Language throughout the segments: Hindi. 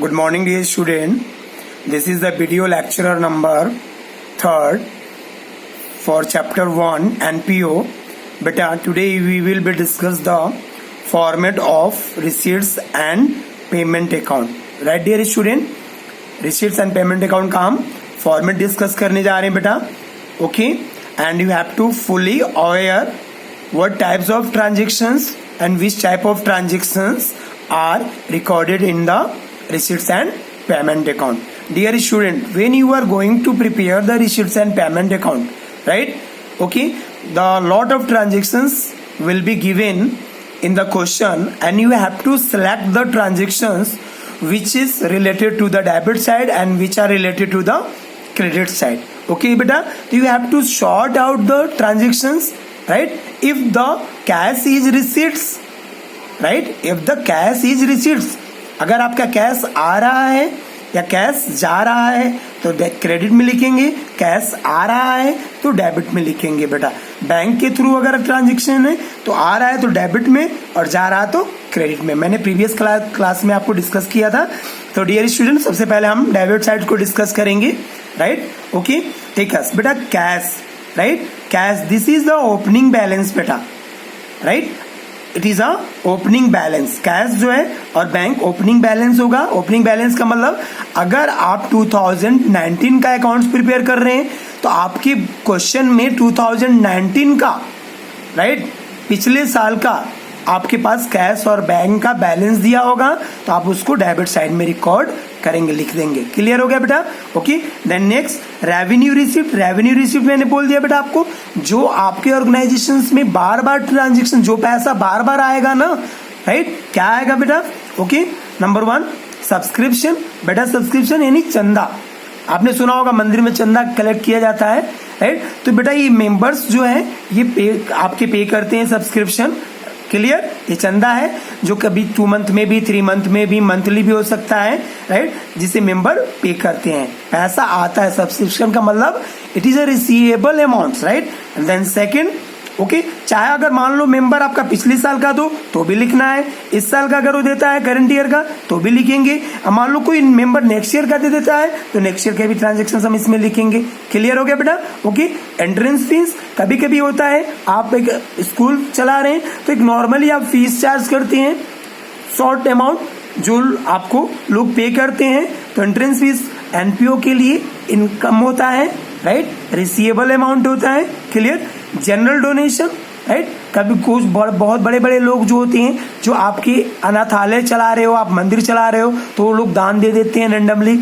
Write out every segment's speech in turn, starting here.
Good morning, dear student. This is the video lecture number 3rd for chapter 1 NPO. Beta, today we will be discuss the format of receipts and payment account. Right, dear student? Receipts and payment account का हम format discuss करने जा रहे हैं बेटा. Okay, and you have to fully aware what types of transactions and which type of transactions are recorded in the receipts and payment account. Dear student, when you are going to prepare the receipts and payment account, right? Okay, the lot of transactions will be given in the question and you have to select the transactions which is related to the debit side and which are related to the credit side. Okay beta, you have to sort out the transactions, right? If the cash is receipts, right? If the cash is receipts, अगर आपका कैश आ रहा है या कैश जा रहा है तो क्रेडिट में लिखेंगे, कैश आ रहा है तो डेबिट में लिखेंगे बेटा. बैंक के थ्रू अगर ट्रांजेक्शन है तो आ रहा है तो डेबिट में और जा रहा तो क्रेडिट में. मैंने प्रीवियस क्लास में आपको डिस्कस किया था. तो डियर स्टूडेंट, सबसे पहले हम डेबिट साइड को डिस्कस करेंगे. राइट, ओके, टेक अस बेटा cash. Right, cash, this is the opening balance बेटा. Right, it is a opening balance. Cash जो है और बैंक ओपनिंग बैलेंस होगा. ओपनिंग बैलेंस का मतलब अगर आप 2019 का अकाउंट्स प्रिपेयर कर रहे हैं तो आपके क्वेश्चन में 2019 का, राइट, पिछले साल का आपके पास कैश और बैंक का बैलेंस दिया होगा तो आप उसको डेबिट साइड में रिकॉर्ड करेंगे, लिख देंगे. क्लियर हो गया बेटा? Okay, then next revenue receipt. Revenue receipt मैंने बोल दिया बेटा आपको, जो आपके ऑर्गेनाइजेशन में बार बार ट्रांजेक्शन, जो पैसा बार बार आएगा ना, राइट, क्या आएगा बेटा? Okay, number 1 subscription. बेटा सब्सक्रिप्शन यानी चंदा. आपने सुना होगा मंदिर में चंदा कलेक्ट किया जाता है, राइट? तो बेटा ये मेंबर्स जो है ये आपके पे करते हैं सब्सक्रिप्शन. क्लियर? ये चंदा है जो कभी 2 मंथ में भी, 3 मंथ में भी, मंथली भी हो सकता है, राइट, जिसे मेंबर पे करते हैं. पैसा आता है. सब्सक्रिप्शन का मतलब it is a receivable amount, right. Then second, okay, चाहे अगर मान लो मेंबर आपका पिछले साल का दो तो भी लिखना है, इस साल का अगर वो देता है करंट ईयर का तो भी लिखेंगे. मान लो कोई मेंबर नेक्स्ट ईयर का दे देता है तो नेक्स्ट ईयर के भी ट्रांजेक्शन हम इसमें लिखेंगे. क्लियर हो गया बेटा? Okay, entrance fees. कभी कभी होता है आप एक स्कूल चला रहे हैं तो एक नॉर्मली आप फीस चार्ज करते हैं, शॉर्ट अमाउंट जो आपको लोग पे करते हैं. तो एंट्रेंस फीस एनपीओ के लिए इनकम होता है, राइट, रिसीवेबल अमाउंट होता है. क्लियर? जनरल डोनेशन, राइट, कभी कुछ बहुत बड़े बड़े लोग जो होते हैं जो आपके अनाथालय चला रहे हो, आप मंदिर चला रहे हो तो वो लोग दान दे देते हैं रेंडमली.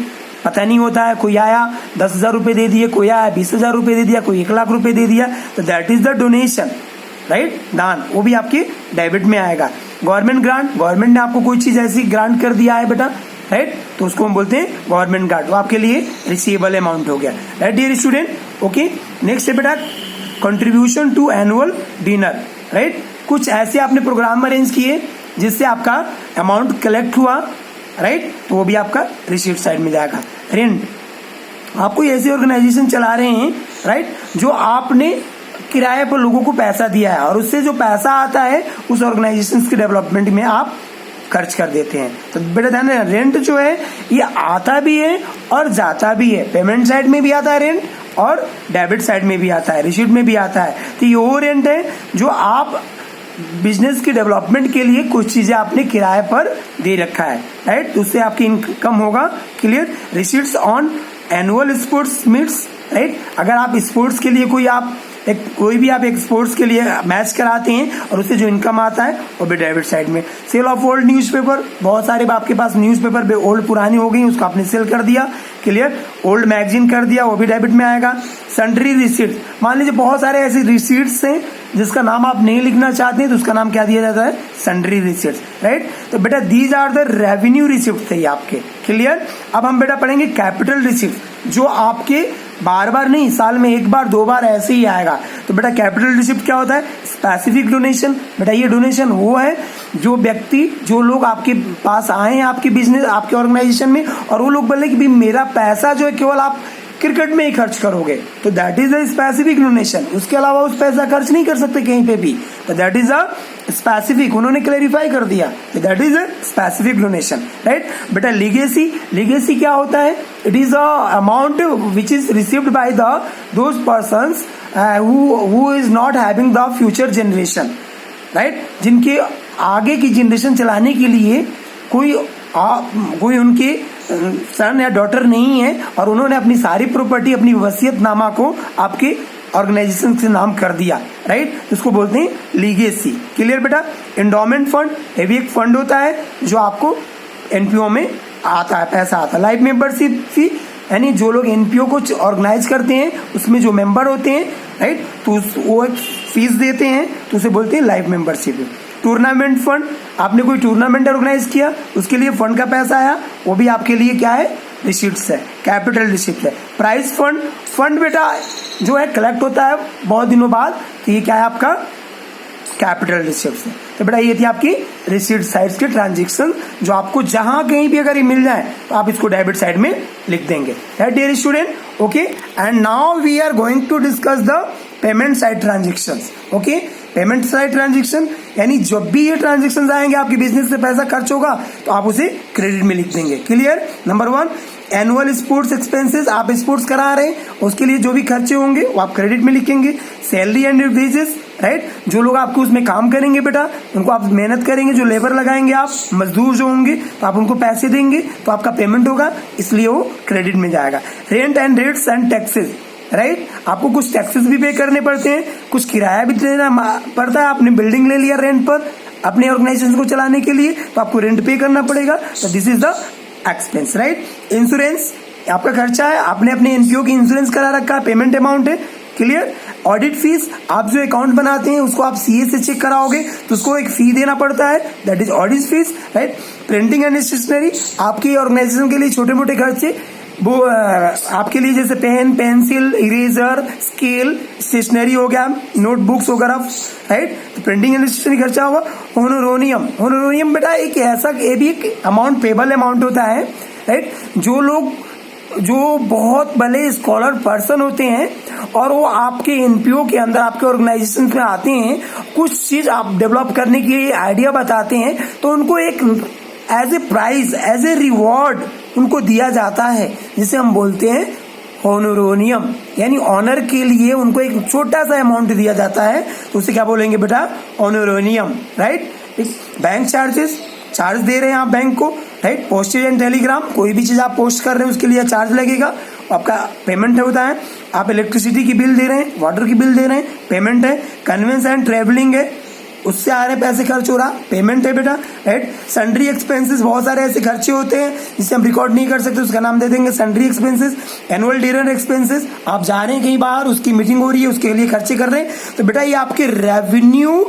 पता नहीं होता है, कोई आया 10,000 रुपए दे दिए, कोई आया 20,000 रुपए दे दिया, कोई 1 लाख रुपए दे दिया, तो that is the donation, right, दान. वो भी आपके डेबिट में आएगा. गवर्नमेंट ग्रांट, गवर्नमेंट ने आपको कोई चीज ऐसी ग्रांट कर दिया है बेटा, राइट, तो उसको हम बोलते हैं गवर्नमेंट ग्रांट. वो आपके लिए रिसीवेबल अमाउंट हो गया. Right dear student? Okay, next है बेटा contribution to annual dinner. Right, कुछ ऐसे आपने प्रोग्राम अरेंज किए जिससे आपका अमाउंट कलेक्ट हुआ, राइट, तो वो भी आपका रिसीट साइड में जाएगा. रेंट, आप कोई ऐसी ऑर्गेनाइजेशन चला रहे हैं, राइट, जो आपने किराए पर लोगों को पैसा दिया है और उससे जो पैसा आता है उस ऑर्गेनाइजेशन के डेवलपमेंट में आप खर्च कर देते हैं. तो बेटा ध्यान रखना, रेंट जो है ये आता भी है और जाता भी है. पेमेंट साइड में भी आता है रेंट और डेबिट साइड में भी आता है, रिसीट में भी आता है. तो ये वो रेंट है जो आप बिजनेस के डेवलपमेंट के लिए कुछ चीजें आपने किराए पर दे रखा है, राइट, तो उससे आपकी इनकम होगा. Clear? Receipts on annual sports meets, right, अगर आप स्पोर्ट्स के लिए कोई भी आप एक स्पोर्ट्स के लिए मैच कराते हैं और उससे जो इनकम आता है वो भी डेबिट साइड में. सेल ऑफ ओल्ड न्यूज़पेपर, बहुत सारे आपके पास न्यूज़पेपर ओल्ड पुरानी हो गई, उसको आपने सेल कर दिया. क्लियर? ओल्ड मैगजीन कर दिया, वो भी डेबिट में आएगा. सन्ड्री रिसीट्स, मान लीजिए बहुत सारे ऐसे रिसीट्स हैं जिसका नाम आप नहीं लिखना चाहते हैं तो उसका नाम क्या दिया जाता है? Sundry receipts, right. तो बेटा these are the revenue receipt थे आपके. क्लियर? अब हम बेटा पढ़ेंगे कैपिटल रिसिप्ट, जो आपके बार बार नहीं, साल में 1 बार 2 बार ऐसे ही आएगा. तो बेटा कैपिटल रिसिप्ट क्या होता है? Specific donation. बेटा ये डोनेशन वो है जो व्यक्ति, जो लोग आपके पास आए हैं आपके बिजनेस, आपके ऑर्गेनाइजेशन में, और वो लोग बोले कि भाई मेरा पैसा जो है केवल आप क्रिकेट में ही खर्च करोगे, तो that is a specific donation. उसके अलावा उस पैसा खर्च नहीं कर सकते कहीं पे भी, तो दैट इज अ स्पेसिफिक, उन्होंने क्लेरिफाई कर दिया, that is specific donation, right बेटा। लीगेसी, लीगेसी क्या होता है? It is a amount which is received by those persons who is not having the future generation, right. जिनके आगे की जनरेशन चलाने के लिए कोई उनके सन या डॉटर नहीं है और उन्होंने अपनी सारी प्रॉपर्टी, अपनी वसीयतनामा को आपके ऑर्गेनाइजेशन से नाम कर दिया, राइट। इसको बोलते हैं लीगेसी। क्लियर बेटा। एंडोमेंट फंड, ये भी एक फंड होता है जो आपको एनपीओ में आता है, पैसा आता है। लाइफ मेंबरशिप फी, यानी जो लोग एनपीओ को ऑर्गेनाइज करते हैं उसमें जो मेंबर होते हैं, राइट, तो वो एक फीस देते हैं, तो उसे बोलते हैं लाइफ मेंबरशिप। टूर्नामेंट फंड, आपने कोई टूर्नामेंट ऑर्गेनाइज किया, उसके लिए फंड का पैसा आया, वो भी आपके लिए क्या है? रिसीट्स है, कैपिटल रिसीप्ट है। प्राइस फंड, फंड बेटा जो है कलेक्ट होता है बहुत दिनों बाद, तो ये क्या है? आपका कैपिटल रिसीप्ट है। तो बेटा ये थी आपकी रिसीट साइड के ट्रांजेक्शन, जो आपको जहां कहीं भी अगर ये मिल जाए तो आप इसको डेबिट साइड में लिख देंगे, right dear student. Okay, and now we are going to discuss the payment side transaction. Okay, payment side transaction यानी जब भी ये ट्रांजेक्शन आएंगे, आपके बिजनेस से पैसा खर्च होगा तो आप उसे क्रेडिट में लिख देंगे। Clear. Number 1, annual sports expenses, आप स्पोर्ट्स करा रहे हैं, उसके लिए जो भी खर्चे होंगे वो आप क्रेडिट में लिखेंगे। सैलरी एंड वेजेस, राइट, जो लोग आपको उसमें काम करेंगे बेटा, उनको आप मेहनत करेंगे, जो लेबर लगाएंगे, आप मजदूर जो होंगे, तो आप उनको पैसे देंगे, तो आपका पेमेंट होगा, इसलिए वो क्रेडिट में जाएगा। Rent and rates and taxes, right, आपको कुछ टैक्सेस भी पे करने पड़ते हैं, कुछ किराया भी देना पड़ता है। आपने बिल्डिंग ले लिया रेंट पर अपने ऑर्गेनाइजेशन को चलाने के लिए, तो आपको रेंट पे करना पड़ेगा, तो this is the expense, right. Insurance आपका खर्चा है, आपने अपने एनपीओ की इंश्योरेंस करा रखा है, पेमेंट अमाउंट है। क्लियर। ऑडिट फीस, आप जो अकाउंट बनाते हैं उसको आप सीए से चेक कराओगे तो उसको एक फी देना पड़ता है, that is audit fees, right. Printing and stationery, आपकी ऑर्गेनाइजेशन के लिए छोटे मोटे खर्चे, वो आपके लिए जैसे pen, pencil, eraser, scale, stationery हो गया, नोटबुक्स वगैरह, राइट। तो प्रिंटिंग एंड स्टेशनरी खर्चा हुआ। होनोरोनियम, होनोरोनियम बेटा एक ऐसा, ये भी एक अमाउंट, पेबल अमाउंट होता है, राइट। जो लोग जो बहुत बड़े स्कॉलर पर्सन होते हैं और वो आपके एनपीओ के अंदर, आपके ऑर्गेनाइजेशन में आते हैं, कुछ चीज आप डेवलप करने की आइडिया बताते हैं, तो उनको एक as a prize, as a reward उनको दिया जाता है, जिसे हम बोलते हैं होनोरोनियम, यानी ऑनर के लिए उनको एक छोटा सा अमाउंट दिया जाता है, तो उसे क्या बोलेंगे बेटा? होनोरोनियम, राइट। बैंक चार्जेस, चार्ज दे रहे हैं आप बैंक को, राइट। पोस्टेज एंड टेलीग्राम, कोई भी चीज आप पोस्ट कर रहे हैं उसके लिए चार्ज लगेगा, आपका पेमेंट होता है। आप इलेक्ट्रिसिटी की बिल दे रहे हैं, वाटर की बिल दे रहे हैं, पेमेंट है। कन्वेंस एंड ट्रेवलिंग है, उससे आ रहे पैसे खर्च हो रहा, पेमेंट है बेटा, राइट। सन्ड्री एक्सपेंसेस, बहुत सारे ऐसे खर्चे होते हैं जिसे हम रिकॉर्ड नहीं कर सकते, उसका नाम दे देंगे sundry expenses. Annual dinner expenses, आप जा रहे हैं कहीं बाहर, उसकी मीटिंग हो रही है, उसके लिए खर्चे कर रहे हैं, तो बेटा ये आपके रेवेन्यू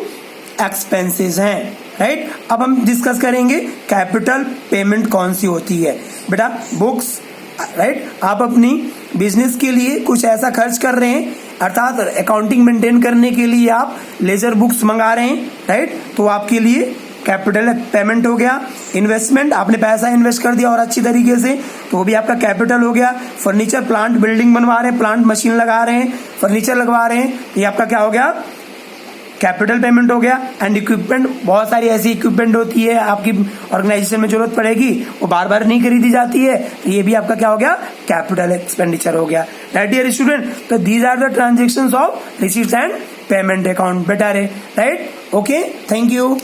एक्सपेंसेस हैं, राइट। अब हम डिस्कस करेंगे कैपिटल पेमेंट कौन सी होती है बेटा। बुक्स, राइट, आप अपनी बिजनेस के लिए कुछ ऐसा खर्च कर रहे हैं, अर्थात अकाउंटिंग मेंटेन करने के लिए आप लेजर बुक्स मंगा रहे हैं, राइट, तो आपके लिए कैपिटल पेमेंट हो गया। इन्वेस्टमेंट, आपने पैसा इन्वेस्ट कर दिया और अच्छी तरीके से, तो वो भी आपका कैपिटल हो गया। फर्नीचर, प्लांट, बिल्डिंग बनवा रहे हैं, प्लांट मशीन लगा रहे हैं, फर्नीचर लगवा रहे हैं, ये आपका क्या हो गया? कैपिटल पेमेंट हो गया। एंड इक्विपमेंट, बहुत सारी ऐसी इक्विपमेंट होती है आपकी ऑर्गेनाइजेशन में जरूरत पड़ेगी, वो बार बार नहीं खरीदी जाती है, तो ये भी आपका क्या हो गया? कैपिटल एक्सपेंडिचर हो गया, राइट डियर स्टूडेंट। तो these are the transactions of receipts and payment account बेटा रे, राइट। Okay, thank you.